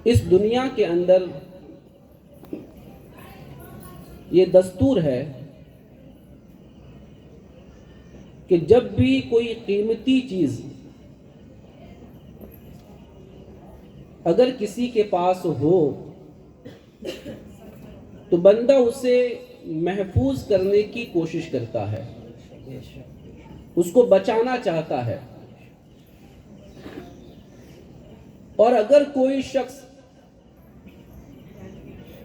اس دنیا کے اندر یہ دستور ہے کہ جب بھی کوئی قیمتی چیز اگر کسی کے پاس ہو تو بندہ اسے محفوظ کرنے کی کوشش کرتا ہے، اس کو بچانا چاہتا ہے۔ اور اگر کوئی شخص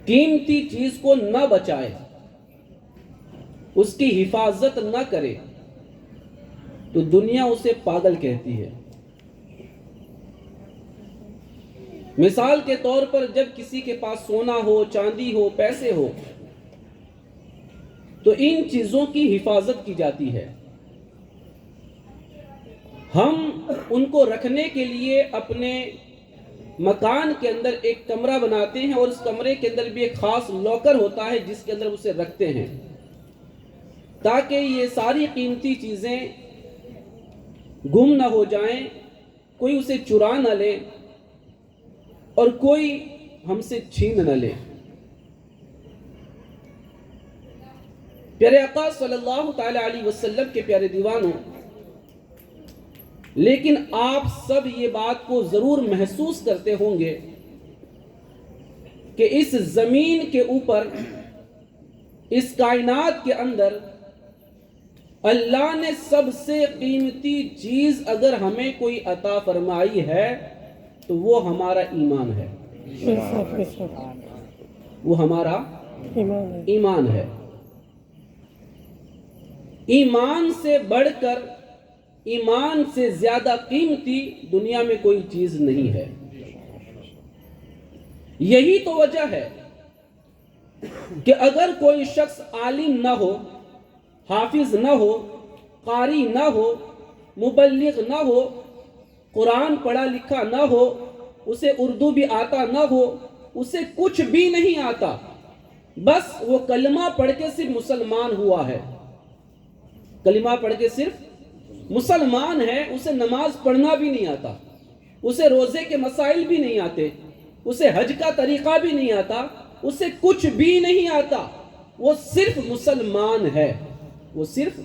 قیمتی چیز کو نہ بچائے، اس کی حفاظت نہ کرے، تو دنیا اسے پاگل کہتی ہے۔ مثال کے طور پر جب کسی کے پاس سونا ہو، چاندی ہو، پیسے ہو، تو ان چیزوں کی حفاظت کی جاتی ہے۔ ہم ان کو رکھنے کے لیے اپنے مکان کے اندر ایک کمرہ بناتے ہیں، اور اس کمرے کے اندر بھی ایک خاص لاکر ہوتا ہے جس کے اندر اسے رکھتے ہیں، تاکہ یہ ساری قیمتی چیزیں گم نہ ہو جائیں، کوئی اسے چرا نہ لے اور کوئی ہم سے چھین نہ لے۔ پیارے آقا صلی اللہ تعالی علیہ وسلم کے پیارے دیوانوں، لیکن آپ سب یہ بات کو ضرور محسوس کرتے ہوں گے کہ اس زمین کے اوپر، اس کائنات کے اندر اللہ نے سب سے قیمتی چیز اگر ہمیں کوئی عطا فرمائی ہے تو وہ ہمارا ایمان ہے، وہ ہمارا ایمان ہے۔ ایمان سے بڑھ کر، ایمان سے زیادہ قیمتی دنیا میں کوئی چیز نہیں ہے۔ یہی تو وجہ ہے کہ اگر کوئی شخص عالم نہ ہو، حافظ نہ ہو، قاری نہ ہو، مبلغ نہ ہو، قرآن پڑھا لکھا نہ ہو، اسے اردو بھی آتا نہ ہو، اسے کچھ بھی نہیں آتا، بس وہ کلمہ پڑھ کے صرف مسلمان ہوا ہے، کلمہ پڑھ کے صرف مسلمان ہے، اسے نماز پڑھنا بھی نہیں آتا، اسے روزے کے مسائل بھی نہیں آتے، اسے حج کا طریقہ بھی نہیں آتا، اسے کچھ بھی نہیں آتا، وہ صرف مسلمان ہے، وہ صرف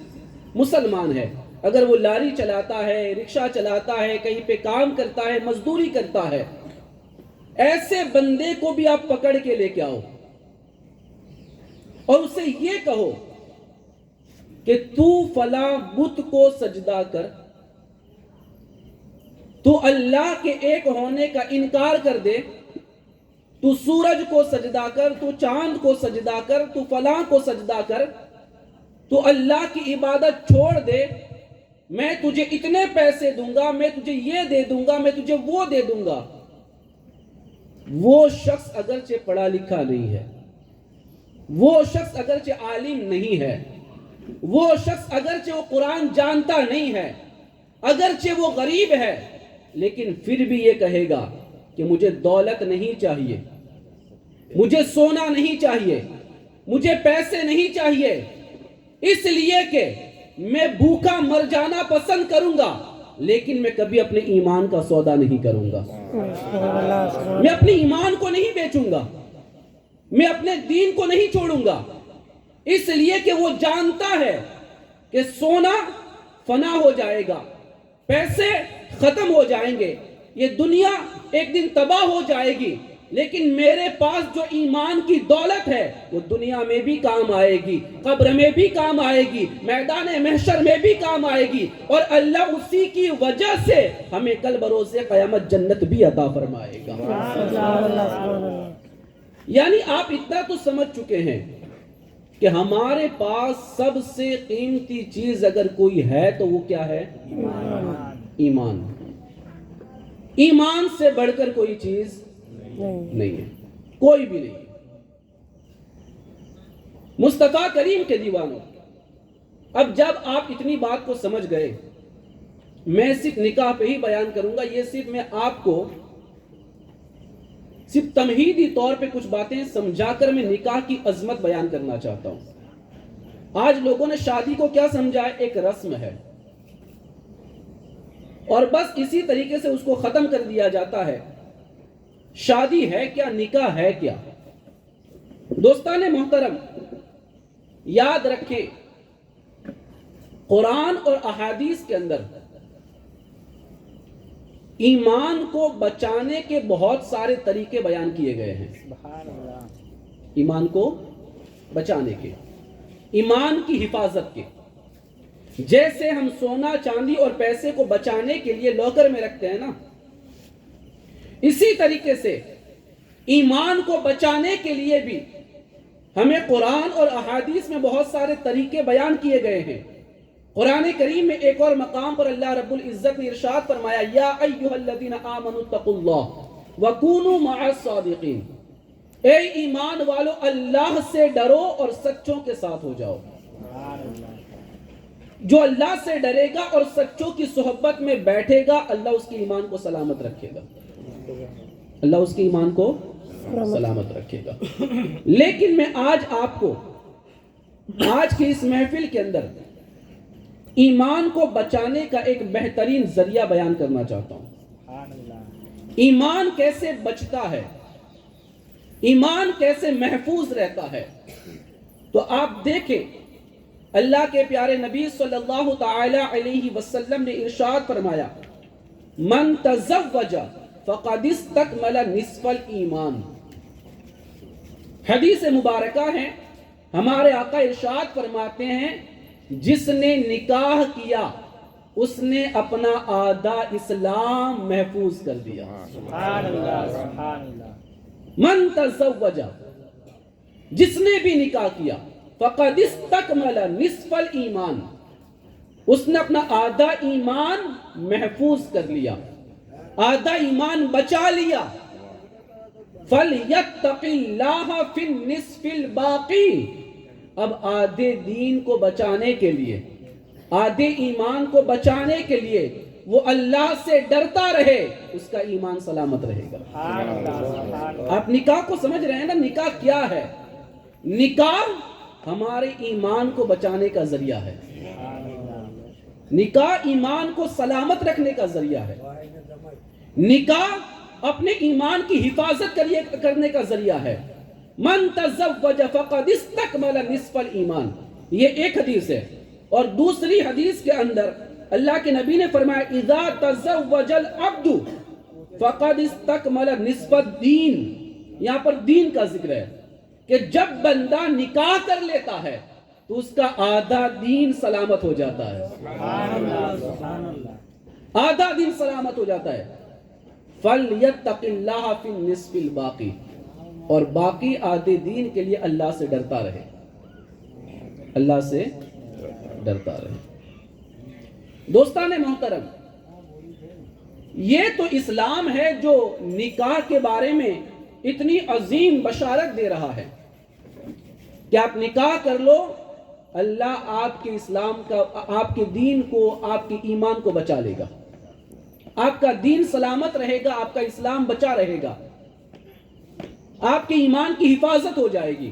مسلمان ہے۔ اگر وہ لاری چلاتا ہے، رکشہ چلاتا ہے، کہیں پہ کام کرتا ہے، مزدوری کرتا ہے، ایسے بندے کو بھی آپ پکڑ کے لے کے آؤ اور اسے یہ کہو کہ تو فلاں بت کو سجدہ کر، تو اللہ کے ایک ہونے کا انکار کر دے، تو سورج کو سجدہ کر، تو چاند کو سجدہ کر، تو فلاں کو سجدہ کر، تو اللہ کی عبادت چھوڑ دے، میں تجھے اتنے پیسے دوں گا، میں تجھے یہ دے دوں گا، میں تجھے وہ دے دوں گا۔ وہ شخص اگرچہ پڑھا لکھا نہیں ہے، وہ شخص اگرچہ عالم نہیں ہے، وہ شخص اگرچہ وہ قرآن جانتا نہیں ہے، اگرچہ وہ غریب ہے، لیکن پھر بھی یہ کہے گا کہ مجھے دولت نہیں چاہیے، مجھے سونا نہیں چاہیے، مجھے پیسے نہیں چاہیے، اس لیے کہ میں بھوکا مر جانا پسند کروں گا، لیکن میں کبھی اپنے ایمان کا سودا نہیں کروں گا، میں اپنے ایمان کو نہیں بیچوں گا، میں اپنے دین کو نہیں چھوڑوں گا، اس لیے کہ وہ جانتا ہے کہ سونا فنا ہو جائے گا، پیسے ختم ہو جائیں گے، یہ دنیا ایک دن تباہ ہو جائے گی، لیکن میرے پاس جو ایمان کی دولت ہے وہ دنیا میں بھی کام آئے گی، قبر میں بھی کام آئے گی، میدان محشر میں بھی کام آئے گی، اور اللہ اسی کی وجہ سے ہمیں کل بروز قیامت جنت بھی عطا فرمائے گا۔ یعنی آپ اتنا تو سمجھ چکے ہیں کہ ہمارے پاس سب سے قیمتی چیز اگر کوئی ہے تو وہ کیا ہے؟ ایمان۔ ایمان سے بڑھ کر کوئی چیز نہیں ہے، کوئی بھی نہیں ہے۔ مصطفیٰ کریم کے دیوانوں، اب جب آپ اتنی بات کو سمجھ گئے، میں صرف نکاح پہ ہی بیان کروں گا، یہ صرف میں آپ کو صرف تمہیدی طور پہ کچھ باتیں سمجھا کر میں نکاح کی عظمت بیان کرنا چاہتا ہوں۔ آج لوگوں نے شادی کو کیا سمجھا ہے؟ ایک رسم ہے، اور بس اسی طریقے سے اس کو ختم کر دیا جاتا ہے۔ شادی ہے کیا, نکاح ہے کیا. دوستان محترم, یاد رکھیں قرآن اور احادیث کے اندر ایمان کو بچانے کے بہت سارے طریقے بیان کیے گئے ہیں. ایمان کو بچانے کے, ایمان کی حفاظت کے. جیسے ہم سونا چاندی اور پیسے کو بچانے کے لیے لاکر میں رکھتے ہیں نا, اسی طریقے سے ایمان کو بچانے کے لیے بھی ہمیں قرآن اور احادیث میں بہت سارے طریقے بیان کیے گئے ہیں. قرآن کریم میں ایک اور مقام پر اللہ رب العزت نے ارشاد فرمایا, یا ایھا الذین آمنوا اتقوا اللہ وکونوا مع الصادقین, اے ایمان والو اللہ سے ڈرو اور سچوں کے ساتھ ہو جاؤ. جو اللہ سے ڈرے گا اور سچوں کی صحبت میں بیٹھے گا, اللہ اس کے ایمان کو سلامت رکھے گا. اللہ اس کے ایمان کو سلامت رکھے گا. لیکن میں آج آپ کو آج کی اس محفل کے اندر ایمان کو بچانے کا ایک بہترین ذریعہ بیان کرنا چاہتا ہوں. ایمان کیسے بچتا ہے, ایمان کیسے محفوظ رہتا ہے. تو آپ دیکھیں اللہ کے پیارے نبی صلی اللہ تعالی علیہ وسلم نے ارشاد فرمایا, من تزوج فقد استکمل نصف الایمان. حدیث مبارکہ ہے, ہمارے آقا ارشاد فرماتے ہیں جس نے نکاح کیا اس نے اپنا آدھا اسلام محفوظ کر دیا. سبحان اللہ, سبحان اللہ. من تزوج, جس نے بھی نکاح کیا, فقد استکمل نصف الایمان, اس نے اپنا آدھا ایمان محفوظ کر لیا, آدھا ایمان بچا لیا. فَلْيَتَّقِ اللَّهَ فِي النِّصْفِ الْبَاقِي. اب آدھے دین کو بچانے کے لیے, آدھے ایمان کو بچانے کے لیے وہ اللہ سے ڈرتا رہے, اس کا ایمان سلامت رہے گا. آپ نکاح کو سمجھ رہے ہیں نا, نکاح کیا ہے؟ نکاح ہمارے ایمان کو بچانے کا ذریعہ ہے. نکاح ایمان کو سلامت رکھنے کا ذریعہ ہے. نکاح اپنے ایمان کی حفاظت کرنے کا ذریعہ ہے. من تزوج فقد استکمل نصف الایمان, یہ ایک حدیث ہے. اور دوسری حدیث کے اندر اللہ کے نبی نے فرمایا, اذا تزوج العبد فقد استکمل نصف الدین. یہاں پر دین کا ذکر ہے کہ جب بندہ نکاح کر لیتا ہے تو اس کا آدھا دین سلامت ہو جاتا ہے. آدھا دین سلامت ہو جاتا ہے. فَلْيَتَّقِ اللَّهَ فِي النِّصْفِ الْبَاقِي, اور باقی آدھے دین کے لیے اللہ سے ڈرتا رہے, اللہ سے ڈرتا رہے. دوستان محترم, یہ تو اسلام ہے جو نکاح کے بارے میں اتنی عظیم بشارت دے رہا ہے کہ آپ نکاح کر لو, اللہ آپ کے اسلام کا, آپ کے دین کو, آپ کے ایمان کو بچا لے گا. آپ کا دین سلامت رہے گا, آپ کا اسلام بچا رہے گا, آپ کے ایمان کی حفاظت ہو جائے گی.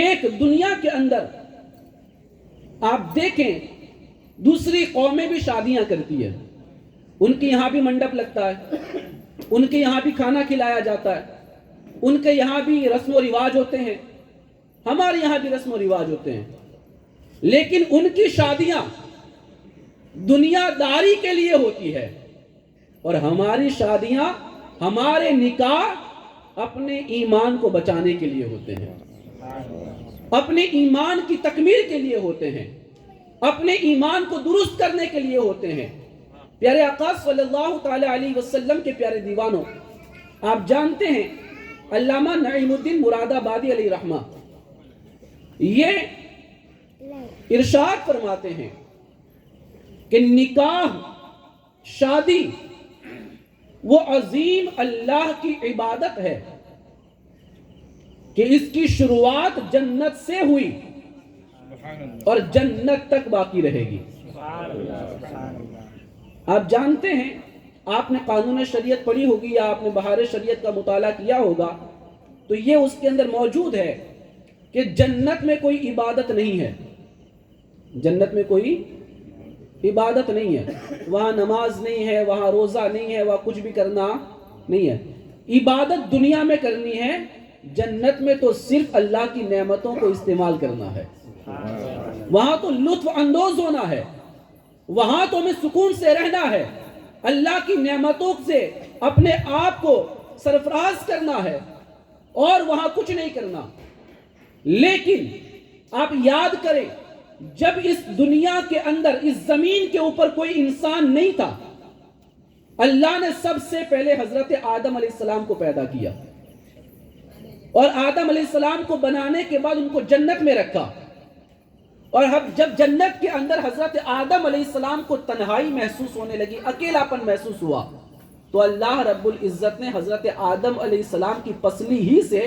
ایک دنیا کے اندر آپ دیکھیں دوسری قومیں بھی شادیاں کرتی ہیں, ان کے یہاں بھی منڈپ لگتا ہے, ان کے یہاں بھی کھانا کھلایا جاتا ہے, ان کے یہاں بھی رسم و رواج ہوتے ہیں, ہمارے یہاں بھی رسم و رواج ہوتے ہیں. لیکن ان کی شادیاں دنیا داری کے لیے ہوتی ہے, اور ہماری شادیاں, ہمارے نکاح اپنے ایمان کو بچانے کے لیے ہوتے ہیں, اپنے ایمان کی تکمیل کے لیے ہوتے ہیں, اپنے ایمان کو درست کرنے کے لیے ہوتے ہیں. پیارے آقا صلی اللہ تعالی علیہ وسلم کے پیارے دیوانوں, آپ جانتے ہیں علامہ نعیم الدین مراد آبادی علیہ رحمہ یہ ارشاد فرماتے ہیں کہ نکاح, شادی وہ عظیم اللہ کی عبادت ہے کہ اس کی شروعات جنت سے ہوئی اور جنت تک باقی رہے گی. آپ جانتے ہیں, آپ نے قانون شریعت پڑھی ہوگی یا آپ نے بہار شریعت کا مطالعہ کیا ہوگا, تو یہ اس کے اندر موجود ہے کہ جنت میں کوئی عبادت نہیں ہے, جنت میں کوئی عبادت نہیں ہے, وہاں نماز نہیں ہے, وہاں روزہ نہیں ہے, وہاں کچھ بھی کرنا نہیں ہے. عبادت دنیا میں کرنی ہے, جنت میں تو صرف اللہ کی نعمتوں کو استعمال کرنا ہے, وہاں تو لطف اندوز ہونا ہے, وہاں تو ہمیں سکون سے رہنا ہے, اللہ کی نعمتوں سے اپنے آپ کو سرفراز کرنا ہے, اور وہاں کچھ نہیں کرنا. لیکن آپ یاد کریں, جب اس دنیا کے اندر, اس زمین کے اوپر کوئی انسان نہیں تھا, اللہ نے سب سے پہلے حضرت آدم علیہ السلام کو پیدا کیا, اور آدم علیہ السلام کو بنانے کے بعد ان کو جنت میں رکھا. اور جب جنت کے اندر حضرت آدم علیہ السلام کو تنہائی محسوس ہونے لگی, اکیلاپن محسوس ہوا, تو اللہ رب العزت نے حضرت آدم علیہ السلام کی پسلی ہی سے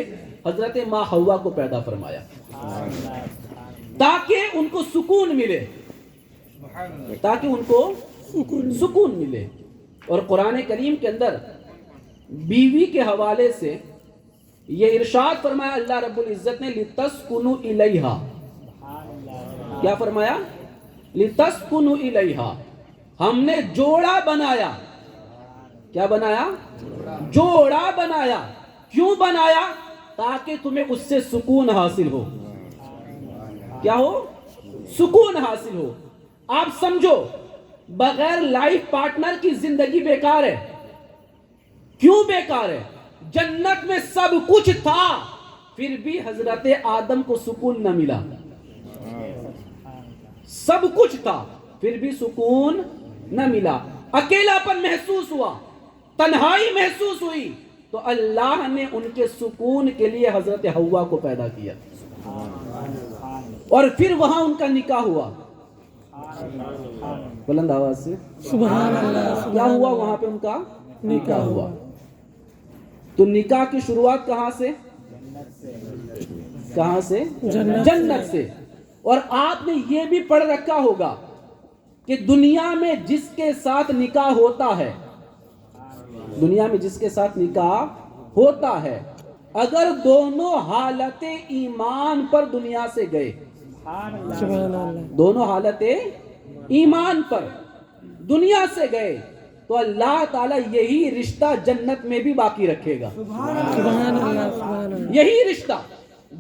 حضرت ماں حوا کو پیدا فرمایا, تاکہ ان کو سکون ملے, تاکہ ان کو سکون ملے. اور قرآن کریم کے اندر بیوی کے حوالے سے یہ ارشاد فرمایا اللہ رب العزت نے, لِتَسْكُنُوا إِلَيْهَا. کیا فرمایا؟ لِتَسْكُنُوا إِلَيْهَا. ہم نے جوڑا بنایا. کیا بنایا؟ جوڑا بنایا. کیوں بنایا؟ تاکہ تمہیں اس سے سکون حاصل ہو. کیا ہو؟ سکون حاصل ہو. آپ سمجھو, بغیر لائف پارٹنر کی زندگی بیکار ہے. کیوں بیکار ہے؟ جنت میں سب کچھ تھا, پھر بھی حضرت آدم کو سکون نہ ملا. سب کچھ تھا, پھر بھی سکون نہ ملا, اکیلاپن محسوس ہوا, تنہائی محسوس ہوئی, تو اللہ نے ان کے سکون کے لیے حضرت حوا کو پیدا کیا, اور پھر وہاں ان کا نکاح ہوا. بلند آواز سے سبحان اللہ. کیا ہوا وہاں پہ؟ ان کا نکاح ہوا. تو نکاح کی شروعات کہاں سے؟ کہاں سے؟ جنت سے. اور آپ نے یہ بھی پڑھ رکھا ہوگا کہ دنیا میں جس کے ساتھ نکاح ہوتا ہے, دنیا میں جس کے ساتھ نکاح ہوتا ہے, اگر دونوں حالت ایمان پر دنیا سے گئے, دونوں حالت ایمان پر دنیا سے گئے, تو اللہ تعالیٰ یہی رشتہ جنت میں بھی باقی رکھے گا. یہی رشتہ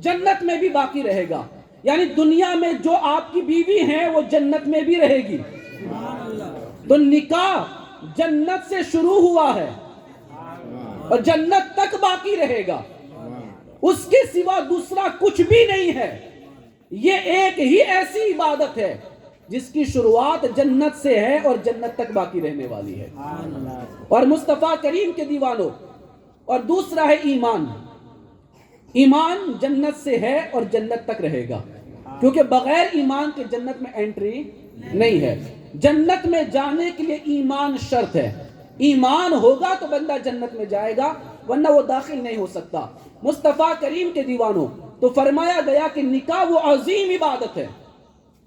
جنت میں بھی باقی رہے گا. یعنی دنیا میں جو آپ کی بیوی ہیں وہ جنت میں بھی رہے گی. تو نکاح جنت سے شروع ہوا ہے اور جنت تک باقی رہے گا. اس کے سوا دوسرا کچھ بھی نہیں ہے. یہ ایک ہی ایسی عبادت ہے جس کی شروعات جنت سے ہے اور جنت تک باقی رہنے والی ہے. اور مصطفیٰ کریم کے دیوانوں, اور دوسرا ہے ایمان. ایمان جنت سے ہے اور جنت تک رہے گا, کیونکہ بغیر ایمان کے جنت میں انٹری نہیں ہے. جنت میں جانے کے لیے ایمان شرط ہے. ایمان ہوگا تو بندہ جنت میں جائے گا, ورنہ وہ داخل نہیں ہو سکتا. مصطفیٰ کریم کے دیوانوں, تو فرمایا گیا کہ نکاح وہ عظیم عبادت ہے.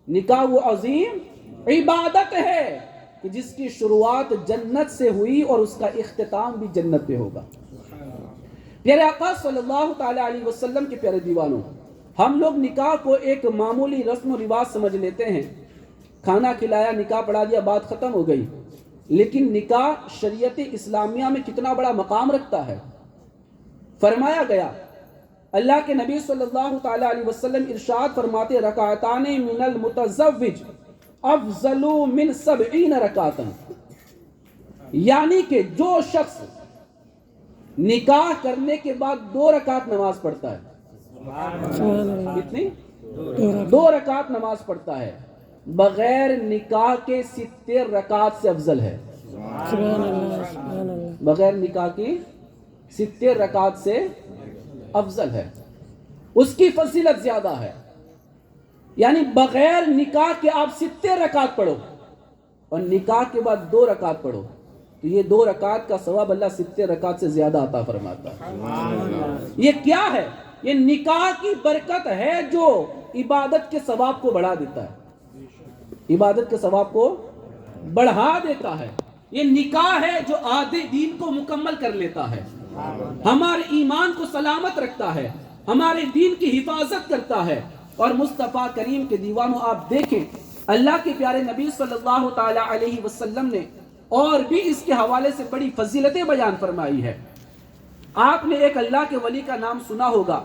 نکاح وہ عظیم عبادت ہے کہ جس کی شروعات جنت سے ہوئی اور اس کا اختتام بھی جنت پہ ہوگا. پیارے آقا صلی اللہ تعالی علیہ وسلم کے پیارے دیوانوں, ہم لوگ نکاح کو ایک معمولی رسم و رواج سمجھ لیتے ہیں. کھانا کھلایا, نکاح پڑھا دیا, بات ختم ہو گئی. لیکن نکاح شریعت اسلامیہ میں کتنا بڑا مقام رکھتا ہے. فرمایا گیا, اللہ کے نبی صلی اللہ تعالی علیہ وسلم ارشاد فرماتے, رکعتان من المتزوج افضل من 70 رکعتا. یعنی کہ جو شخص نکاح کرنے کے بعد 2 رکعت نماز پڑھتا ہے, کتنی؟ 2 رکعت نماز پڑھتا ہے, بغیر نکاح کے 70 رکعت سے افضل ہے. بغیر نکاح کی 70 رکعت سے افضل ہے, اس کی فضیلت زیادہ ہے. یعنی بغیر نکاح کے آپ 70 رکعت پڑھو اور نکاح کے بعد 2 رکعت پڑھو, تو یہ 2 رکعت کا ثواب اللہ 70 رکعت سے زیادہ عطا فرماتا ہے. یہ کیا ہے؟ یہ نکاح کی برکت ہے جو عبادت کے ثواب کو بڑھا دیتا ہے. عبادت کے ثواب کو بڑھا دیتا ہے. یہ نکاح ہے جو آدھے دین کو مکمل کر لیتا ہے, ہمارے ایمان کو سلامت رکھتا ہے, ہمارے دین کی حفاظت کرتا ہے. اور مصطفیٰ کریم کے دیوانوں, آپ دیکھیں اللہ کے پیارے نبی صلی اللہ تعالی علیہ وسلم نے اور بھی اس کے حوالے سے بڑی فضیلتیں بیان فرمائی ہے۔ آپ نے ایک اللہ کے ولی کا نام سنا ہوگا،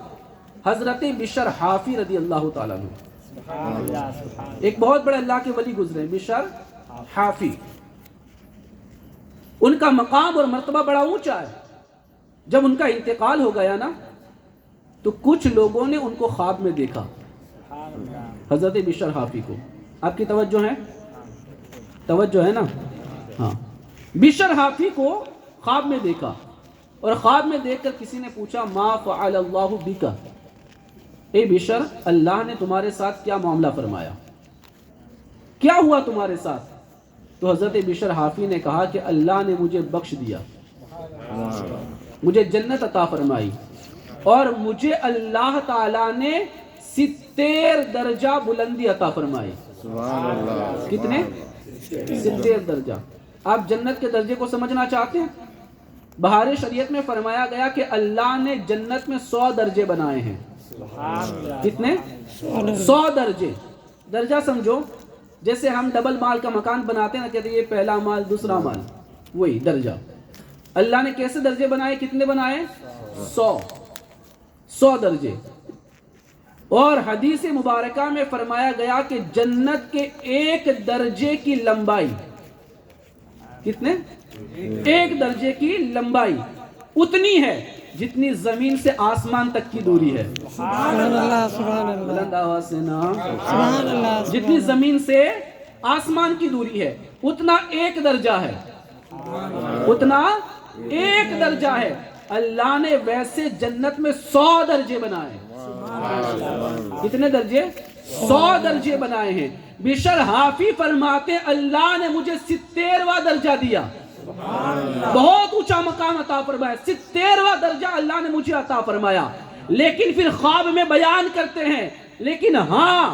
حضرت بشر حافی رضی اللہ تعالیٰ عنہ۔ ایک بہت بڑے اللہ کے ولی گزرے، بشر حافی۔ ان کا مقام اور مرتبہ بڑا اونچا ہے۔ جب ان کا انتقال ہو گیا نا تو کچھ لوگوں نے ان کو خواب میں دیکھا، حضرت بشر حافی کو۔ آپ کی توجہ ہے؟ توجہ ہے نا؟ ہاں، بشر حافی کو خواب میں دیکھا، اور خواب میں دیکھ کر کسی نے پوچھا ما فعل اللہ بک، اے بشر اللہ نے تمہارے ساتھ کیا معاملہ فرمایا، کیا ہوا تمہارے ساتھ؟ تو حضرت بشر حافی نے کہا کہ اللہ نے مجھے بخش دیا، مجھے جنت عطا فرمائی، اور مجھے اللہ تعالیٰ نے 70 درجہ بلندی عطا فرمائی۔ کتنے؟ 70 درجہ۔ آپ جنت کے درجے کو سمجھنا چاہتے ہیں؟ بہار شریعت میں فرمایا گیا کہ اللہ نے جنت میں 100 درجے بنائے ہیں۔ کتنے؟ 100 درجے۔ درجہ سمجھو، جیسے ہم ڈبل مال کا مکان بناتے ہیں نا، کہتے ہیں یہ پہلا مال دوسرا مال، وہی درجہ۔ اللہ نے کیسے درجے بنائے؟ کتنے بنائے؟ 100 درجے۔ اور حدیث مبارکہ میں فرمایا گیا کہ جنت کے ایک درجے کی لمبائی، کتنے؟ ایک درجے کی لمبائی اتنی ہے جتنی زمین سے آسمان تک کی دوری ہے۔ بلند آواز سے نام، جتنی زمین سے آسمان کی دوری ہے اتنا ایک درجہ ہے، اتنا ایک درجہ ہے۔ اللہ نے ویسے جنت میں 100 درجے بنائے۔ کتنے درجے؟ 100 درجے بنائے ہیں۔ بشر حافی فرماتے اللہ نے مجھے 70واں درجہ دیا، بہت اونچا مقام عطا فرمایا، 70واں درجہ اللہ نے مجھے عطا فرمایا۔ لیکن پھر خواب میں بیان کرتے ہیں لیکن ہاں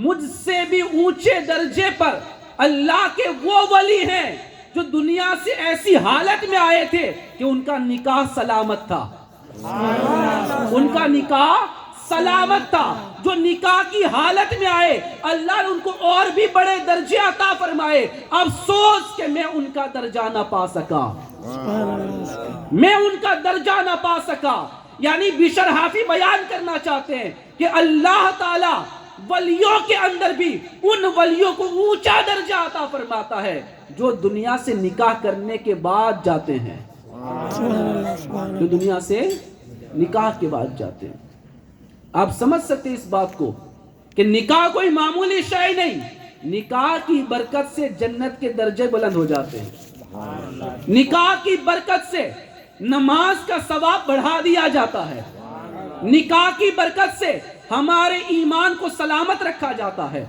مجھ سے بھی اونچے درجے پر اللہ کے وہ ولی ہیں جو دنیا سے ایسی حالت میں آئے تھے کہ ان کا نکاح سلامت تھا، ان کا نکاح سلامت تھا، جو نکاح کی حالت میں آئے اللہ نے ان کو اور بھی بڑے درجے عطا فرمائے۔ افسوس کہ میں ان کا درجہ نہ پا سکا، میں ان کا درجہ نہ پا سکا۔ یعنی بشر حافی بیان کرنا چاہتے ہیں کہ اللہ تعالی ولیوں کے اندر بھی ان ولیوں کو اونچا درجہ عطا فرماتا ہے جو دنیا سے نکاح کرنے کے بعد جاتے ہیں، جو دنیا سے نکاح کے بعد جاتے ہیں۔ آپ سمجھ سکتے ہیں اس بات کو کہ نکاح کوئی معمولی شے نہیں، نکاح کی برکت سے جنت کے درجے بلند ہو جاتے ہیں، نکاح کی برکت سے نماز کا ثواب بڑھا دیا جاتا ہے، نکاح کی برکت سے ہمارے ایمان کو سلامت رکھا جاتا ہے،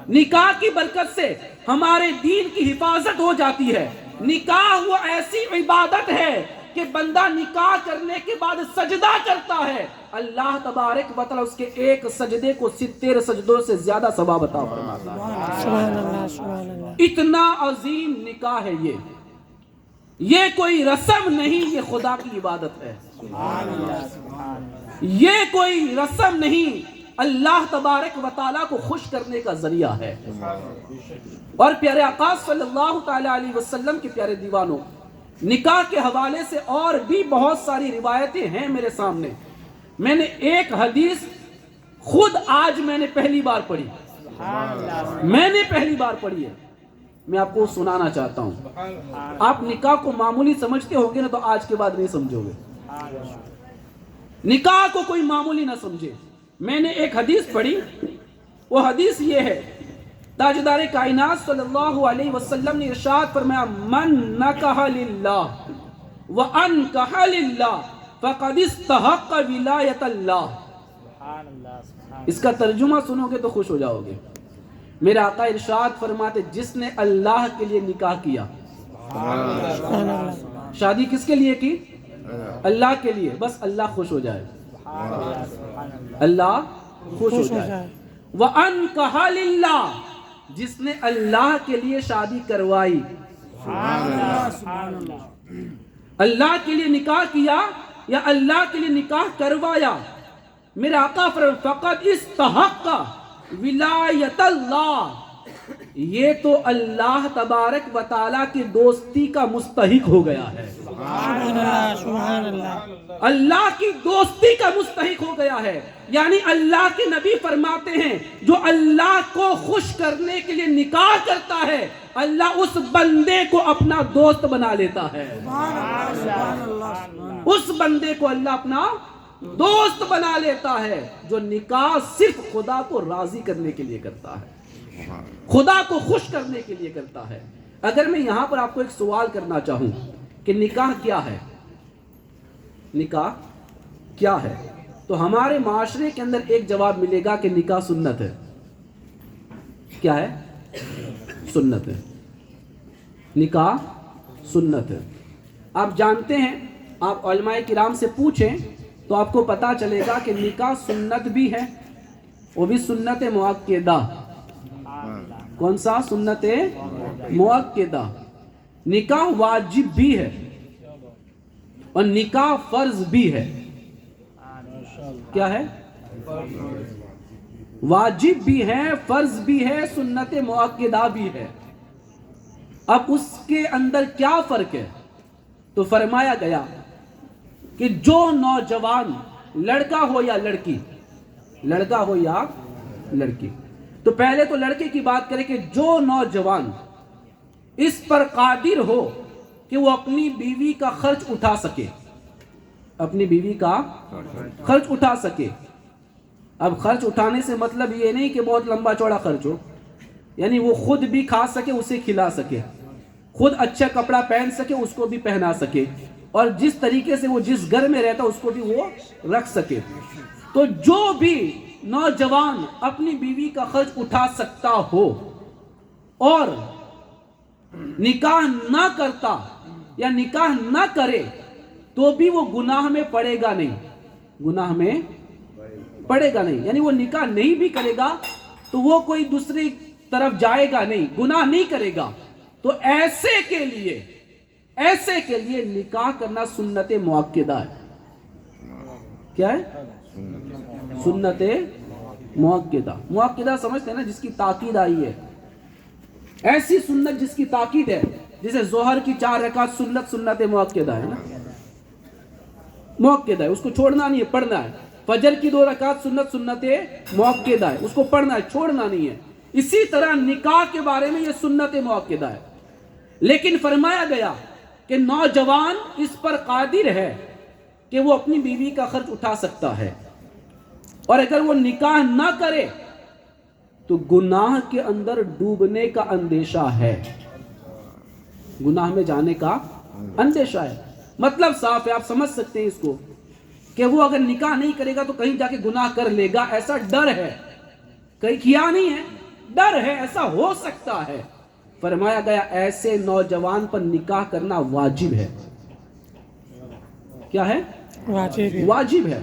نکاح کی برکت سے ہمارے دین کی حفاظت ہو جاتی ہے۔ نکاح وہ ایسی عبادت ہے کہ بندہ نکاح کرنے کے بعد سجدہ کرتا ہے، اللہ تبارک و تعالی اس کے ایک سجدے کو 70 سجدوں سے زیادہ ثواب عطا فرماتا ہے۔ سبحان اللہ، سبحان اللہ۔ اتنا عظیم نکاح ہے یہ کوئی رسم نہیں، یہ خدا کی عبادت ہے۔ یہ کوئی رسم نہیں، اللہ تبارک و تعالیٰ کو خوش کرنے کا ذریعہ ہے۔ اور پیارے آقا صلی اللہ تعالی علیہ وسلم کے پیارے دیوانوں، نکاح کے حوالے سے اور بھی بہت ساری روایتیں ہیں میرے سامنے۔ میں نے ایک حدیث خود آج میں نے پہلی بار پڑھی، میں نے پہلی بار پڑھی ہے، میں آپ کو سنانا چاہتا ہوں۔ آپ نکاح کو معمولی سمجھتے ہوں گے نا تو آج کے بعد نہیں سمجھو گے، نکاح کو کوئی معمولی نہ سمجھے۔ میں نے ایک حدیث پڑھی، وہ حدیث یہ ہے، تاجدار کائنات صلی اللہ علیہ وسلم نے ارشاد فرمایا من نکح للہ وانکح للہ فقد استحق ولایت اللہ۔ اس کا ترجمہ سنو گے تو خوش ہو جاؤ گے۔ میرے آقا ارشاد فرماتے جس نے اللہ کے لیے نکاح کیا، شادی کس کے لیے کی؟ اللہ کے لیے، بس اللہ خوش ہو جائے، اللہ خوش ہو جائے۔ وَأَنْكَحَ لِلَّهِ، جس نے اللہ کے لیے شادی کروائی، اللہ کے لیے نکاح کیا یا اللہ کے لیے نکاح کروایا، میرے آقا فرماتے فقط استحق ولایت اللہ، یہ تو اللہ تبارک و تعالیٰ کی دوستی کا مستحق ہو گیا ہے. سبحان اللہ. اللہ کی دوستی کا مستحق ہو گیا ہے. یعنی اللہ کے نبی فرماتے ہیں جو اللہ کو خوش کرنے کے لیے نکاح کرتا ہے اللہ اس بندے کو اپنا دوست بنا لیتا ہے. اس بندے کو اللہ اپنا دوست بنا لیتا ہے جو نکاح صرف خدا کو راضی کرنے کے لیے کرتا ہے, خدا کو خوش کرنے کے لیے کرتا ہے. اگر میں یہاں پر آپ کو ایک سوال کرنا چاہوں کہ نکاح کیا ہے, نکاح کیا ہے, تو ہمارے معاشرے کے اندر ایک جواب ملے گا کہ نکاح سنت ہے. کیا ہے؟ سنت ہے. نکاح سنت ہے. آپ جانتے ہیں, آپ علماء کرام سے پوچھیں تو آپ کو پتا چلے گا کہ نکاح سنت بھی ہے, وہ بھی سنت مؤکدہ. کون سا؟ سنت مؤکدہ. نکاح واجب بھی ہے اور نکاح فرض بھی ہے. کیا ہے؟ واجب بھی ہے, فرض بھی ہے, سنت مؤکدہ بھی ہے. اب اس کے اندر کیا فرق ہے؟ تو فرمایا گیا کہ جو نوجوان لڑکا ہو یا لڑکی, لڑکا ہو یا لڑکی, تو پہلے تو لڑکے کی بات کریں کہ جو نوجوان اس پر قادر ہو کہ وہ اپنی بیوی کا خرچ اٹھا سکے, اپنی بیوی کا خرچ اٹھا سکے. اب خرچ اٹھانے سے مطلب یہ نہیں کہ بہت لمبا چوڑا خرچ ہو, یعنی وہ خود بھی کھا سکے, اسے کھلا سکے, خود اچھا کپڑا پہن سکے, اس کو بھی پہنا سکے, اور جس طریقے سے وہ جس گھر میں رہتا اس کو بھی وہ رکھ سکے. تو جو بھی نوجوان اپنی بیوی کا خرچ اٹھا سکتا ہو اور نکاح نہ کرتا یا نکاح نہ کرے تو بھی وہ گناہ میں پڑے گا نہیں, گناہ میں پڑے گا نہیں. یعنی وہ نکاح نہیں بھی کرے گا تو وہ کوئی دوسری طرف جائے گا نہیں, گناہ نہیں کرے گا. تو ایسے کے لیے نکاح کرنا سنت مؤکدہ ہے. کیا ہے؟ سنت مؤکدہ. مؤکدہ سمجھتے ہیں نا, جس کی تاکید آئی ہے. ایسی سنت جس کی تاکید ہے, جیسے ظہر کی 4 رکعت سنت مؤکدہ ہے نا, مؤکدہ ہے, اس کو چھوڑنا نہیں ہے, پڑھنا ہے. فجر کی 2 رکعت سنت مؤکدہ ہے, اس کو پڑھنا ہے, چھوڑنا نہیں ہے. اسی طرح نکاح کے بارے میں یہ سنت مؤکدہ ہے. لیکن فرمایا گیا کہ نوجوان اس پر قادر ہے کہ وہ اپنی بیوی کا خرچ اٹھا سکتا ہے, اور اگر وہ نکاح نہ کرے تو گناہ کے اندر ڈوبنے کا اندیشہ ہے, گناہ میں جانے کا اندیشہ ہے. مطلب صاف ہے, آپ سمجھ سکتے ہیں اس کو, کہ وہ اگر نکاح نہیں کرے گا تو کہیں جا کے گناہ کر لے گا, ایسا ڈر ہے. کہیں کیا نہیں ہے, ڈر ہے, ایسا ہو سکتا ہے. فرمایا گیا ایسے نوجوان پر نکاح کرنا واجب ہے. کیا ہے؟ واجب ہے.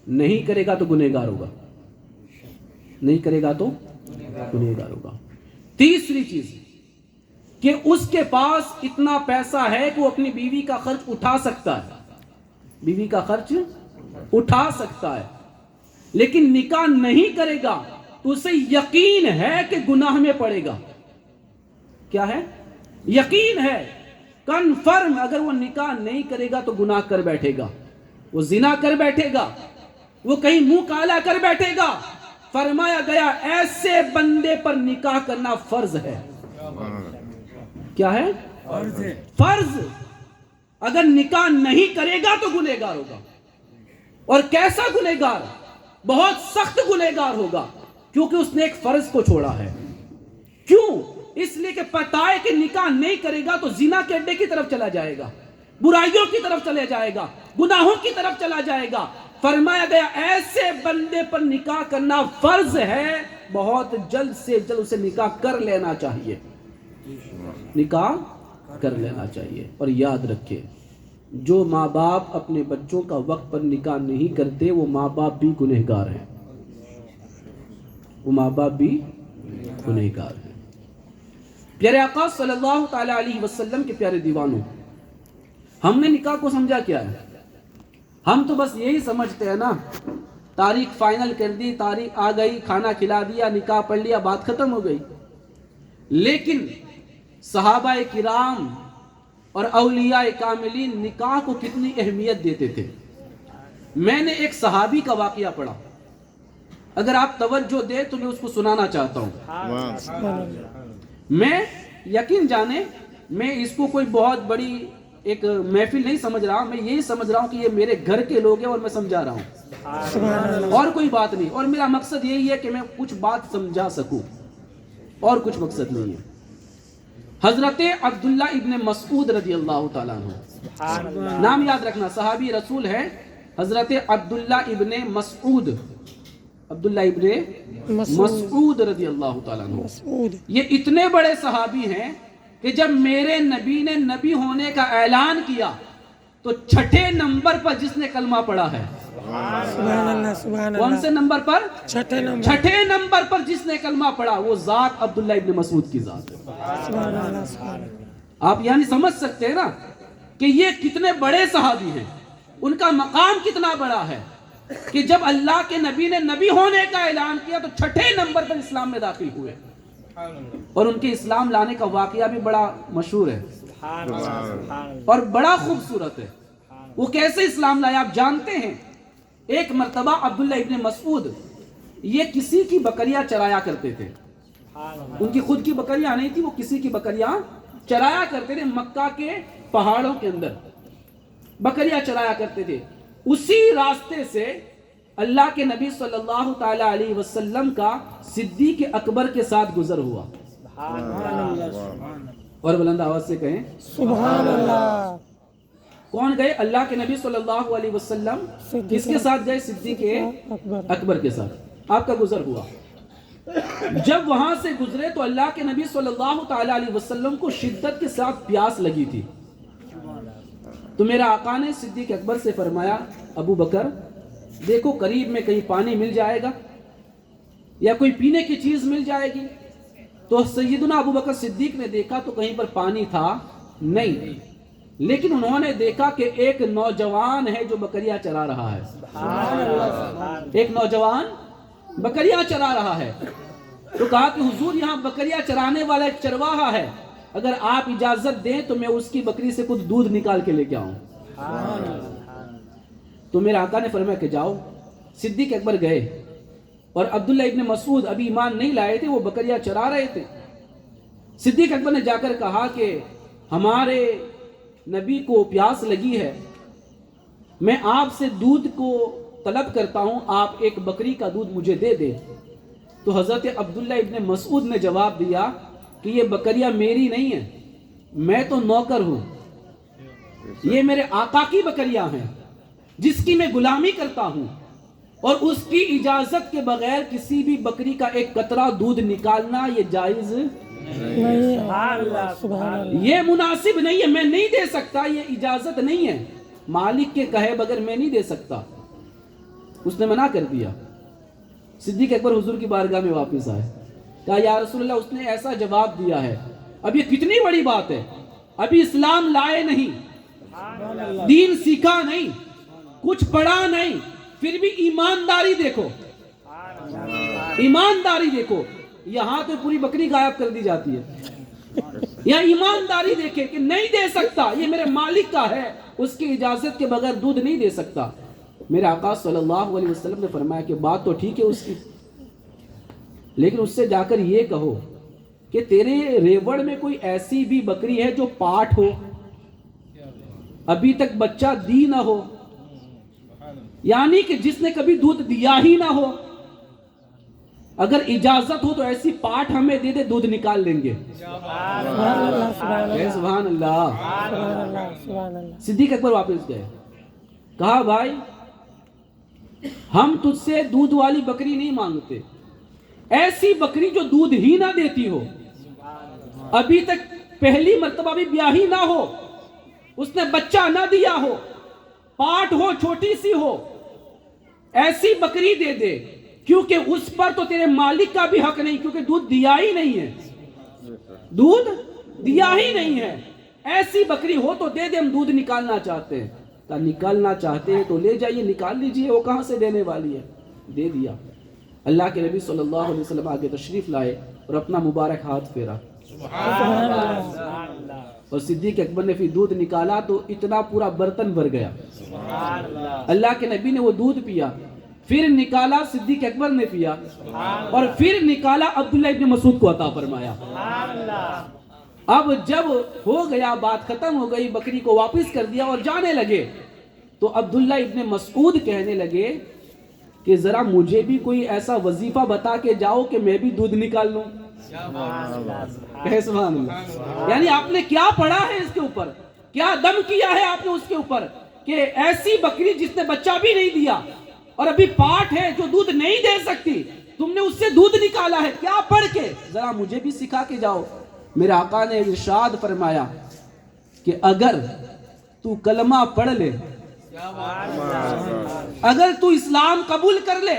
نہیں کرے گا تو گنہگار ہوگا, نہیں کرے گا تو گنہگار ہوگا. تیسری چیز کہ اس کے پاس اتنا پیسہ ہے کہ وہ اپنی بیوی کا خرچ اٹھا سکتا ہے, بیوی کا خرچ اٹھا سکتا ہے, لیکن نکاح نہیں کرے گا تو اسے یقین ہے کہ گناہ میں پڑے گا. کیا ہے؟ یقین ہے, کنفرم. اگر وہ نکاح نہیں کرے گا تو گناہ کر بیٹھے گا, وہ زنا کر بیٹھے گا, وہ کہیں منہ کالا کر بیٹھے گا. فرمایا گیا ایسے بندے پر نکاح کرنا فرض ہے. کیا ہے؟ فرض. اگر نکاح نہیں کرے گا تو گنہگار ہوگا. اور کیسا گنہگار؟ بہت سخت گنہگار ہوگا, کیونکہ اس نے ایک فرض کو چھوڑا ہے. کیوں؟ اس لیے کہ پتہ ہے کہ نکاح نہیں کرے گا تو زنا کے اڈے کی طرف چلا جائے گا, برائیوں کی طرف چلے جائے گا, گناہوں کی طرف چلا جائے گا. فرمایا گیا ایسے بندے پر نکاح کرنا فرض ہے, بہت جلد سے جلد اسے نکاح کر لینا چاہیے, نکاح کر لینا چاہیے. اور یاد رکھے, جو ماں باپ اپنے بچوں کا وقت پر نکاح نہیں کرتے وہ ماں باپ بھی گنہگار ہیں, وہ ماں باپ بھی گنہگار ہیں. پیارے آقا صلی اللہ تعالی علیہ وسلم کے پیارے دیوانوں, ہم نے نکاح کو سمجھا کیا ہے؟ ہم تو بس یہی سمجھتے ہیں نا, تاریخ فائنل کر دی, تاریخ آ گئی, کھانا کھلا دیا, نکاح پڑھ لیا, بات ختم ہو گئی. لیکن صحابہ کرام اور اولیاء کاملین نکاح کو کتنی اہمیت دیتے تھے. میں نے ایک صحابی کا واقعہ پڑھا, اگر آپ توجہ دیں تو میں اس کو سنانا چاہتا ہوں. میں یقین جانے میں اس کو کوئی بہت بڑی ایک محفل نہیں سمجھ رہا, میں یہی سمجھ رہا ہوں کہ یہ میرے گھر کے لوگ ہیں اور میں سمجھا رہا ہوں, اور کوئی بات نہیں. اور میرا مقصد یہی ہے کہ میں کچھ بات سمجھا سکوں, اور کچھ مقصد نہیں ہے. حضرت عبداللہ ابن مسعود رضی اللہ تعالیٰ عنہ, نام یاد رکھنا, صحابی رسول ہے حضرت عبداللہ ابن مسعود, عبداللہ ابن مسعود رضی اللہ تعالیٰ عنہ. یہ اتنے بڑے صحابی ہیں کہ جب میرے نبی نے نبی ہونے کا اعلان کیا تو 6 نمبر پر جس نے کلمہ پڑھا ہے, سبحان اللہ, سبحان اللہ. کون سے نمبر پر؟ 6 نمبر پر جس نے کلمہ پڑھا وہ ذات عبداللہ ابن مسعود کی ذات ہے. سبحان اللہ, سبحان اللہ. آپ یعنی سمجھ سکتے ہیں نا کہ یہ کتنے بڑے صحابی ہیں, ان کا مقام کتنا بڑا ہے کہ جب اللہ کے نبی نے نبی ہونے کا اعلان کیا تو 6 نمبر پر اسلام میں داخل ہوئے, اور ان کے اسلام لانے کا واقعہ بھی بڑا مشہور ہے اور بڑا خوبصورت ہے. وہ کیسے اسلام لائے آپ جانتے ہیں؟ ایک مرتبہ عبداللہ ابن مسعود یہ کسی کی بکریاں چرایا کرتے تھے, ان کی خود کی بکریاں نہیں تھی, وہ کسی کی بکریاں چرایا کرتے تھے. مکہ کے پہاڑوں کے اندر بکریاں چرایا کرتے تھے. اسی راستے سے اللہ کے نبی صلی اللہ تعالی علیہ وسلم کا صدیق اکبر کے ساتھ گزر ہوا. اور بلند آواز سے کہیں سبحان اللہ. کون گئے؟ اللہ کے نبی صلی اللہ علیہ وسلم کس کے ساتھ گئے؟ صدیق اکبر کے ساتھ آپ کا گزر ہوا. جب وہاں سے گزرے تو اللہ کے نبی صلی اللہ تعالی علیہ وسلم کو شدت کے ساتھ پیاس لگی تھی. تو میرا آقا نے صدیق اکبر سے فرمایا, ابو بکر دیکھو قریب میں کہیں پانی مل جائے گا یا کوئی پینے کی چیز مل جائے گی. تو سیدنا ابو بکر صدیق نے دیکھا تو کہیں پر پانی تھا نہیں, لیکن انہوں نے دیکھا کہ ایک نوجوان ہے جو بکریاں چرا رہا ہے. ایک نوجوان بکریاں چرا رہا ہے. تو کہا کہ حضور یہاں بکریاں چرانے والا ایک چرواہا ہے, اگر آپ اجازت دیں تو میں اس کی بکری سے کچھ دودھ نکال کے لے کے آؤں. تو میرے آقا نے فرمایا کہ جاؤ. صدیق اکبر گئے اور عبداللہ ابن مسعود ابھی ایمان نہیں لائے تھے, وہ بکریاں چرا رہے تھے. صدیق اکبر نے جا کر کہا کہ ہمارے نبی کو پیاس لگی ہے, میں آپ سے دودھ کو طلب کرتا ہوں, آپ ایک بکری کا دودھ مجھے دے دے. تو حضرت عبداللہ ابن مسعود نے جواب دیا کہ یہ بکریاں میری نہیں ہیں, میں تو نوکر ہوں, یہ میرے آقا کی بکریاں ہیں جس کی میں غلامی کرتا ہوں, اور اس کی اجازت کے بغیر کسی بھی بکری کا ایک قطرہ دودھ نکالنا یہ جائز یہ مناسب نہیں ہے, میں نہیں دے سکتا, یہ اجازت نہیں ہے, مالک کے کہے بغیر میں نہیں دے سکتا. اس نے منع کر دیا. صدیق اکبر حضور کی بارگاہ میں واپس آئے, کہا یا رسول اللہ اس نے ایسا جواب دیا ہے, اب یہ کتنی بڑی بات ہے, ابھی اسلام لائے نہیں, دین سیکھا نہیں, کچھ پڑھا نہیں, پھر بھی ایمانداری دیکھو, ایمانداری دیکھو. یہاں تو پوری بکری غائب کر دی جاتی ہے, یہاں ایمانداری دیکھے کہ نہیں دے سکتا, یہ میرے مالک کا ہے, اس کی اجازت کے بغیر دودھ نہیں دے سکتا. میرے آقا صلی اللہ علیہ وسلم نے فرمایا کہ بات تو ٹھیک ہے اس کی, لیکن اس سے جا کر یہ کہو کہ تیرے ریوڑ میں کوئی ایسی بھی بکری ہے جو پاٹ ہو, ابھی تک بچہ دی نہ ہو, یعنی کہ جس نے کبھی دودھ دیا ہی نہ ہو, اگر اجازت ہو تو ایسی پاٹ ہمیں دے دے, دودھ نکال لیں گے. سبحان اللہ. صدیق اکبر واپس گئے, کہا بھائی ہم تجھ سے دودھ والی بکری نہیں مانگتے, ایسی بکری جو دودھ ہی نہ دیتی ہو, ابھی تک پہلی مرتبہ بھی بیاہی نہ ہو, اس نے بچہ نہ دیا ہو, پاٹ ہو چھوٹی سی ہو, ایسی بکری دے دے, کیونکہ اس پر تو تیرے مالک کا بھی حق نہیں, کیونکہ دودھ دیا ہی نہیں ہے, دودھ دیا ہی نہیں ہے. ایسی بکری ہو تو دے دے, ہم دودھ نکالنا چاہتے ہیں. کہا نکالنا چاہتے ہیں تو لے جائیے, نکال لیجئے, وہ کہاں سے دینے والی ہے. دے دیا. اللہ کے نبی صلی اللہ علیہ وسلم آگے تشریف لائے اور اپنا مبارک ہاتھ پھیرا, اور صدیق اکبر نے پھر دودھ نکالا تو اتنا پورا برتن بھر گیا. اللہ کے نبی نے وہ دودھ پیا, پھر نکالا صدیق اکبر نے پیا, اور پھر نکالا عبداللہ ابن مسعود کو عطا فرمایا. اب جب ہو گیا, بات ختم ہو گئی, بکری کو واپس کر دیا اور جانے لگے, تو عبداللہ ابن مسعود کہنے لگے کہ ذرا مجھے بھی کوئی ایسا وظیفہ بتا کے جاؤ کہ میں بھی دودھ نکال لوں. سبحان اللہ. یعنی آپ نے کیا پڑھا ہے اس کے اوپر, کیا دم کیا ہے آپ نے اس کے اوپر, کہ ایسی بکری جس نے بچہ بھی نہیں دیا اور ابھی پاٹ ہے جو دودھ نہیں دے سکتی, تم نے اس سے دودھ نکالا ہے, کیا پڑھ کے, ذرا مجھے بھی سکھا کے جاؤ. میرے آقا نے ارشاد فرمایا کہ اگر تو کلمہ پڑھ لے, اگر تو اسلام قبول کر لے,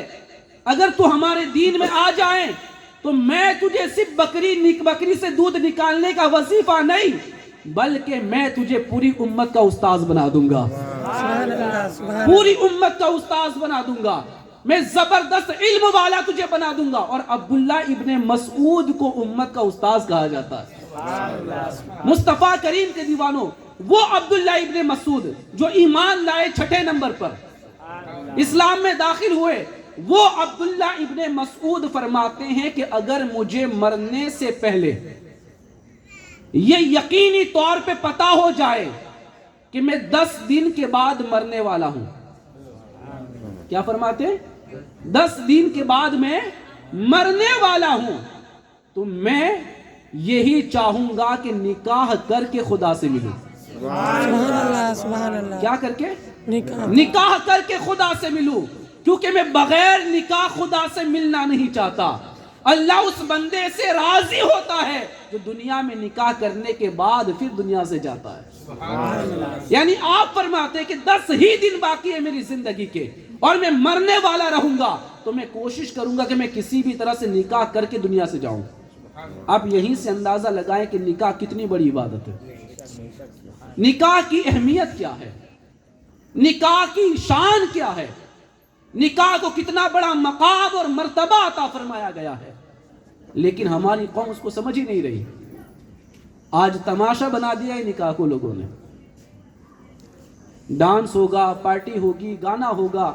اگر تو ہمارے دین میں آ جائیں, تو میں تجھے صرف بکری سے دودھ نکالنے کا وظیفہ نہیں, بلکہ میں تجھے پوری امت کا استاذ بنا دوں گا, پوری امت کا استاذ بنا دوں گا, میں زبردست علم والا تجھے بنا دوں گا. اور عبداللہ ابن مسعود کو امت کا استاذ کہا جاتا ہے. مصطفیٰ کریم کے دیوانوں, وہ عبداللہ ابن مسعود جو ایمان لائے 6 نمبر پر, اسلام میں داخل ہوئے, وہ عبداللہ ابن مسعود فرماتے ہیں کہ اگر مجھے مرنے سے پہلے یہ یقینی طور پہ پتا ہو جائے کہ میں 10 دن کے بعد مرنے والا ہوں, کیا فرماتے ہیں, 10 دن کے بعد میں مرنے والا ہوں, تو میں یہی چاہوں گا کہ نکاح کر کے خدا سے ملوں. سبحان اللہ, سبحان اللہ. کیا کر کے, نکاح کر کے خدا سے ملوں, کیونکہ میں بغیر نکاح خدا سے ملنا نہیں چاہتا. اللہ اس بندے سے راضی ہوتا ہے جو دنیا میں نکاح کرنے کے بعد پھر دنیا سے جاتا ہے. یعنی آپ فرماتے ہیں کہ 10 ہی دن باقی ہے میری زندگی کے, اور میں مرنے والا رہوں گا, تو میں کوشش کروں گا کہ میں کسی بھی طرح سے نکاح کر کے دنیا سے جاؤں. آپ یہیں سے اندازہ لگائیں کہ نکاح کتنی بڑی عبادت ہے, نکاح کی اہمیت کیا ہے, نکاح کی شان کیا ہے, نکاح کو کتنا بڑا مقام اور مرتبہ عطا فرمایا گیا ہے. لیکن ہماری قوم اس کو سمجھ ہی نہیں رہی. آج تماشا بنا دیا ہے نکاح کو لوگوں نے, ڈانس ہوگا, پارٹی ہوگی, گانا ہوگا,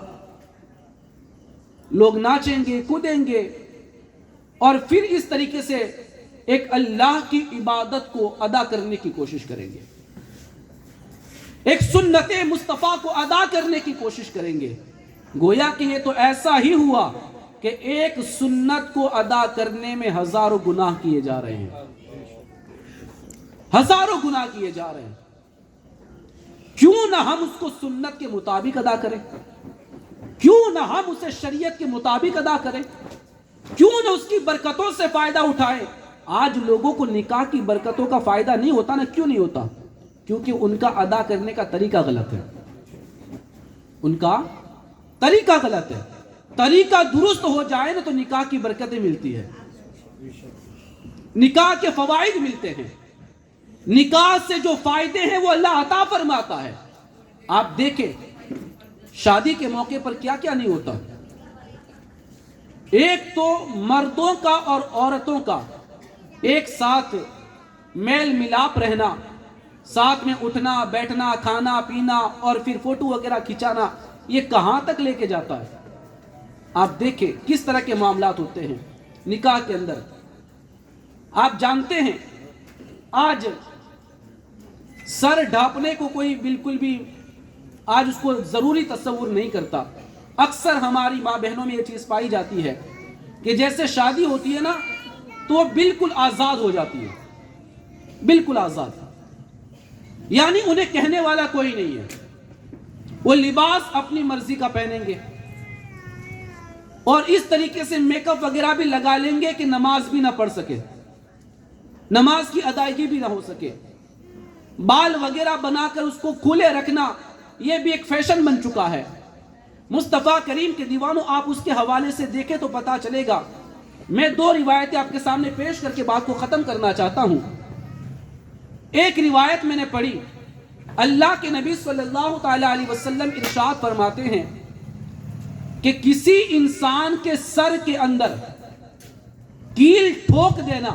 لوگ ناچیں گے, کودیں گے, اور پھر اس طریقے سے ایک اللہ کی عبادت کو ادا کرنے کی کوشش کریں گے, ایک سنت مصطفیٰ کو ادا کرنے کی کوشش کریں گے. گویا کہ یہ تو ایسا ہی ہوا کہ ایک سنت کو ادا کرنے میں ہزاروں گناہ کیے جا رہے ہیں, ہزاروں گناہ کیے جا رہے ہیں. کیوں نہ ہم اس کو سنت کے مطابق ادا کریں, کیوں نہ ہم اسے شریعت کے مطابق ادا کریں, کیوں نہ اس کی برکتوں سے فائدہ اٹھائیں. آج لوگوں کو نکاح کی برکتوں کا فائدہ نہیں ہوتا نا, کیوں نہیں ہوتا, کیونکہ ان کا ادا کرنے کا طریقہ غلط ہے, ان کا طریقہ غلط ہے. طریقہ درست ہو جائے نا تو نکاح کی برکتیں ملتی ہے, نکاح کے فوائد ملتے ہیں, نکاح سے جو فائدے ہیں وہ اللہ عطا فرماتا ہے. آپ دیکھیں شادی کے موقع پر کیا کیا نہیں ہوتا. ایک تو مردوں کا اور عورتوں کا ایک ساتھ میل ملاپ رہنا, ساتھ میں اٹھنا بیٹھنا, کھانا پینا, اور پھر فوٹو وغیرہ کھچانا, یہ کہاں تک لے کے جاتا ہے. آپ دیکھیں کس طرح کے معاملات ہوتے ہیں نکاح کے اندر. آپ جانتے ہیں آج سر ڈھانپنے کو کوئی بالکل بھی آج اس کو ضروری تصور نہیں کرتا. اکثر ہماری ماں بہنوں میں یہ چیز پائی جاتی ہے کہ جیسے شادی ہوتی ہے نا تو وہ بالکل آزاد ہو جاتی ہے, بالکل آزاد, یعنی انہیں کہنے والا کوئی نہیں ہے. وہ لباس اپنی مرضی کا پہنیں گے, اور اس طریقے سے میک اپ وغیرہ بھی لگا لیں گے کہ نماز بھی نہ پڑھ سکے, نماز کی ادائیگی بھی نہ ہو سکے. بال وغیرہ بنا کر اس کو کھلے رکھنا یہ بھی ایک فیشن بن چکا ہے. مصطفیٰ کریم کے دیوانوں, آپ اس کے حوالے سے دیکھیں تو پتا چلے گا. میں 2 روایتیں آپ کے سامنے پیش کر کے بات کو ختم کرنا چاہتا ہوں. ایک روایت میں نے پڑھی, اللہ کے نبی صلی اللہ تعالی علیہ وسلم ارشاد فرماتے ہیں کہ کسی انسان کے سر کے اندر کیل ٹھوک دینا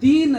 3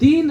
3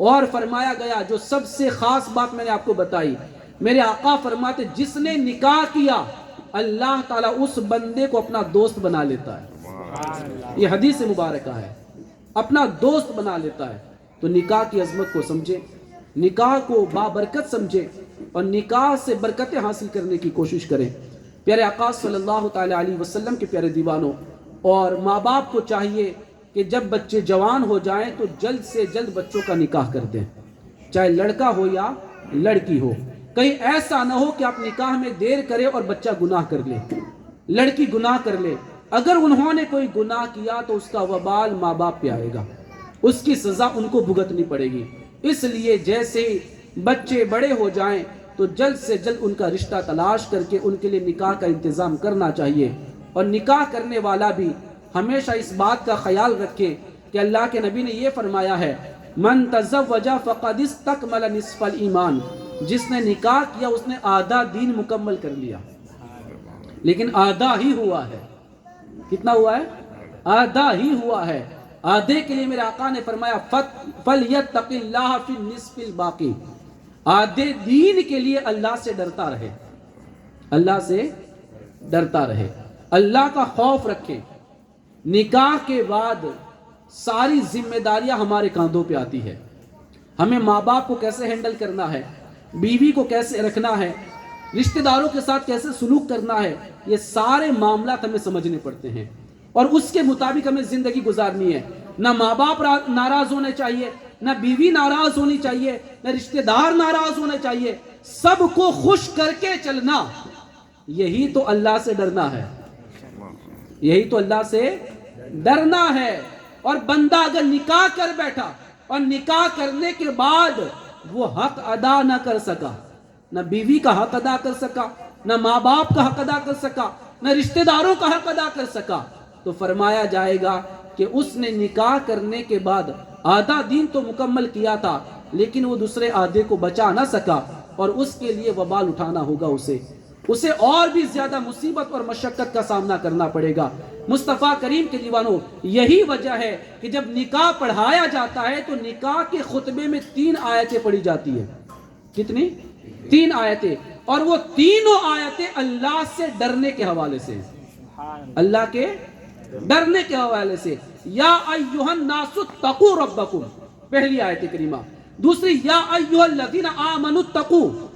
اور فرمایا گیا جو سب سے خاص بات میں نے آپ کو بتائی، میرے آقا فرماتے جس نے نکاح کیا اللہ تعالیٰ اس بندے کو اپنا دوست بنا لیتا ہے۔ یہ حدیث مبارکہ ہے، اپنا دوست بنا لیتا ہے۔ تو نکاح کی عظمت کو سمجھے، نکاح کو بابرکت سمجھے اور نکاح سے برکتیں حاصل کرنے کی کوشش کریں۔ پیارے آقا صلی اللہ تعالی علیہ وسلم کے پیارے دیوانوں، اور ماں باپ کو چاہیے کہ جب بچے جوان ہو جائیں تو جلد سے جلد بچوں کا نکاح کر دیں، چاہے لڑکا ہو یا لڑکی ہو۔ کہیں ایسا نہ ہو کہ آپ نکاح میں دیر کرے اور بچہ گناہ کر لے، لڑکی گناہ کر لے۔ اگر انہوں نے کوئی گناہ کیا تو اس کا وبال ماں باپ پہ آئے گا، اس کی سزا ان کو بھگتنی پڑے گی۔ اس لیے جیسے بچے بڑے ہو جائیں تو جلد سے جلد ان کا رشتہ تلاش کر کے ان کے لیے نکاح کا انتظام کرنا چاہیے۔ اور نکاح کرنے والا بھی ہمیشہ اس بات کا خیال رکھے کہ اللہ کے نبی نے یہ فرمایا ہے من تزوج فقد استکمل نصف الایمان، جس نے نکاح کیا اس نے آدھا دین مکمل کر لیا، لیکن آدھا ہی ہوا ہے۔ کتنا ہوا ہے؟ آدھا ہی ہوا ہے۔ آدھے کے لیے میرے آقا نے فرمایا فَلْيَتَّقِ اللَّهَ فِي النِّصْفِ الْبَاقِي، آدھے دین کے لیے اللہ سے ڈرتا رہے، اللہ سے ڈرتا رہے، اللہ کا خوف رکھے۔ نکاح کے بعد ساری ذمہ داریاں ہمارے کاندھوں پہ آتی ہے۔ ہمیں ماں باپ کو کیسے ہینڈل کرنا ہے، بیوی کو کیسے رکھنا ہے، رشتہ داروں کے ساتھ کیسے سلوک کرنا ہے، یہ سارے معاملات ہمیں سمجھنے پڑتے ہیں اور اس کے مطابق ہمیں زندگی گزارنی ہے۔ نہ ماں باپ ناراض ہونے چاہیے، نہ بیوی ناراض ہونی چاہیے، نہ رشتہ دار ناراض ہونے چاہیے، سب کو خوش کر کے چلنا، یہی تو اللہ سے ڈرنا ہے، یہی تو اللہ سے ڈرنا ہے۔ اور بندہ اگر نکاح کر بیٹھا اور نکاح کرنے کے بعد وہ حق ادا نہ کر سکا، نہ بیوی کا حق ادا کر سکا، نہ ماں باپ کا حق ادا کر سکا، نہ رشتہ داروں کا حق ادا کر سکا، تو فرمایا جائے گا کہ اس نے نکاح کرنے کے بعد آدھا دین تو مکمل کیا تھا لیکن وہ دوسرے آدھے کو بچا نہ سکا، اور اس کے لیے وبال اٹھانا ہوگا، اسے اور بھی زیادہ مصیبت اور مشقت کا سامنا کرنا پڑے گا۔ مصطفیٰ کریم کے دیوانوں، یہی وجہ ہے کہ جب نکاح پڑھایا جاتا ہے تو نکاح کے خطبے میں 3 آیتیں پڑھی جاتی ہیں۔ کتنی؟ 3 آیتیں، اور وہ تینوں آیتیں اللہ سے ڈرنے کے حوالے سے، اللہ کے ڈرنے کے حوالے سے۔ یا ایھا الناس اتقوا ربکم، پہلی آیت کریمہ، دوسری یا ایھا الذین آمنوا اتقوا،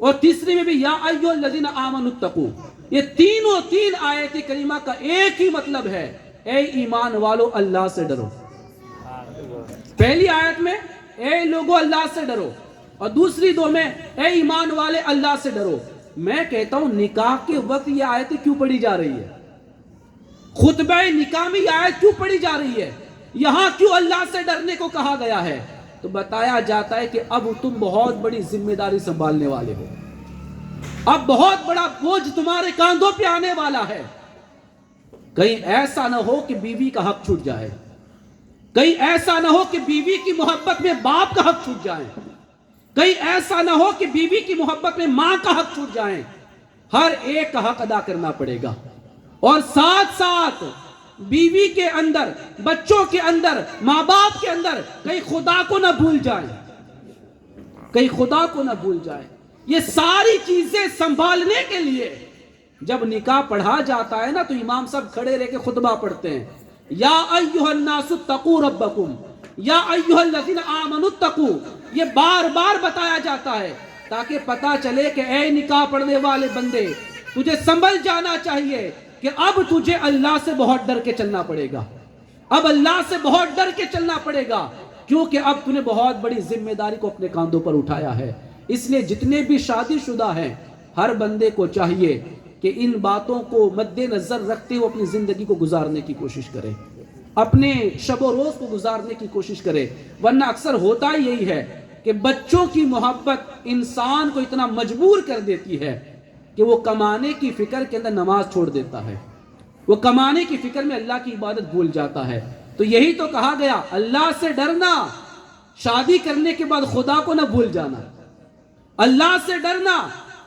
اور تیسری میں بھی یا ایھا الذین آمنوا اتقوا۔ یہ تینوں 3 آیت کریمہ کا ایک ہی مطلب ہے، اے ایمان والو اللہ سے ڈرو۔ پہلی آیت میں اے لوگو اللہ سے ڈرو، اور دوسری 2 میں اے ایمان والے اللہ سے ڈرو۔ میں کہتا ہوں نکاح کے وقت یہ آیتیں کیوں پڑھی جا رہی ہے؟ خطبہ نکاح میں یہ آیت کیوں پڑھی جا رہی ہے؟ یہاں کیوں اللہ سے ڈرنے کو کہا گیا ہے؟ تو بتایا جاتا ہے کہ اب تم بہت بڑی ذمہ داری سنبھالنے والے ہو، اب بہت بڑا بوجھ تمہارے کاندھوں پہ آنے والا ہے۔ کہیں ایسا نہ ہو کہ بیوی کا حق چھوٹ جائے، کہیں ایسا نہ ہو کہ بیوی کی محبت میں باپ کا حق چھوٹ جائے، کہیں ایسا نہ ہو کہ بیوی کی محبت میں ماں کا حق چھوٹ جائے۔ ہر ایک کا حق ادا کرنا پڑے گا، اور ساتھ ساتھ بیوی کے اندر، بچوں کے اندر، ماں باپ کے اندر کہیں خدا کو نہ بھول جائیں، کہیں خدا کو نہ بھول جائیں۔ یہ ساری چیزیں سنبھالنے کے لیے جب نکاح پڑھا جاتا ہے نا تو امام صاحب کھڑے رہ کے خطبہ پڑھتے ہیں، یا ایھا الناس اتقوا ربکم، یا ایھا الذین آمنوا اتقوا۔ یہ بار بار بتایا جاتا ہے تاکہ پتا چلے کہ اے نکاح پڑھنے والے بندے، تجھے سنبھل جانا چاہیے کہ اب تجھے اللہ سے بہت ڈر کے چلنا پڑے گا، اب اللہ سے بہت ڈر کے چلنا پڑے گا، کیونکہ اب تُو نے بہت بڑی ذمہ داری کو اپنے کاندھوں پر اٹھایا ہے۔ اس لیے جتنے بھی شادی شدہ ہیں ہر بندے کو چاہیے کہ ان باتوں کو مد نظر رکھتے ہوئے اپنی زندگی کو گزارنے کی کوشش کرے، اپنے شب و روز کو گزارنے کی کوشش کرے، ورنہ اکثر ہوتا ہی یہی ہے کہ بچوں کی محبت انسان کو اتنا مجبور کر دیتی ہے کہ وہ کمانے کی فکر کے اندر نماز چھوڑ دیتا ہے، وہ کمانے کی فکر میں اللہ کی عبادت بھول جاتا ہے۔ تو یہی تو کہا گیا اللہ سے ڈرنا، شادی کرنے کے بعد خدا کو نہ بھول جانا، اللہ سے ڈرنا،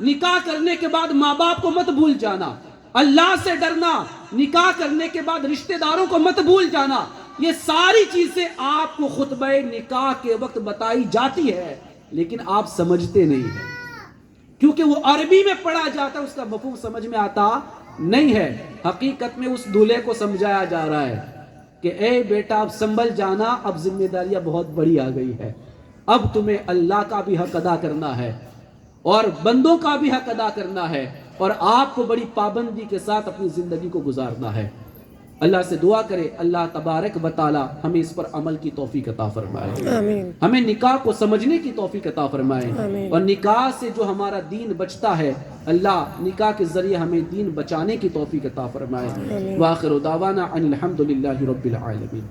نکاح کرنے کے بعد ماں باپ کو مت بھول جانا، اللہ سے ڈرنا، نکاح کرنے کے بعد رشتہ داروں کو مت بھول جانا، یہ ساری چیزیں آپ کو خطبہ نکاح کے وقت بتائی جاتی ہے، لیکن آپ سمجھتے نہیں ہیں، کیونکہ وہ عربی میں پڑھا جاتا ہے، اس کا مفہوم سمجھ میں آتا نہیں ہے۔ حقیقت میں اس دولہے کو سمجھایا جا رہا ہے کہ اے بیٹا اب سنبھل جانا، اب ذمہ داریاں بہت بڑی آ گئی ہے، اب تمہیں اللہ کا بھی حق ادا کرنا ہے اور بندوں کا بھی حق ادا کرنا ہے، اور آپ کو بڑی پابندی کے ساتھ اپنی زندگی کو گزارنا ہے۔ اللہ سے دعا کرے اللہ تبارک و تعالی ہمیں اس پر عمل کی توفیق عطا فرمائے، آمین ہمیں نکاح کو سمجھنے کی توفیق عطا فرمائے، آمین۔ اور نکاح سے جو ہمارا دین بچتا ہے اللہ نکاح کے ذریعے ہمیں دین بچانے کی توفیق عطا فرمائے۔ وآخر دعوانا ان الحمد للہ رب العالمین۔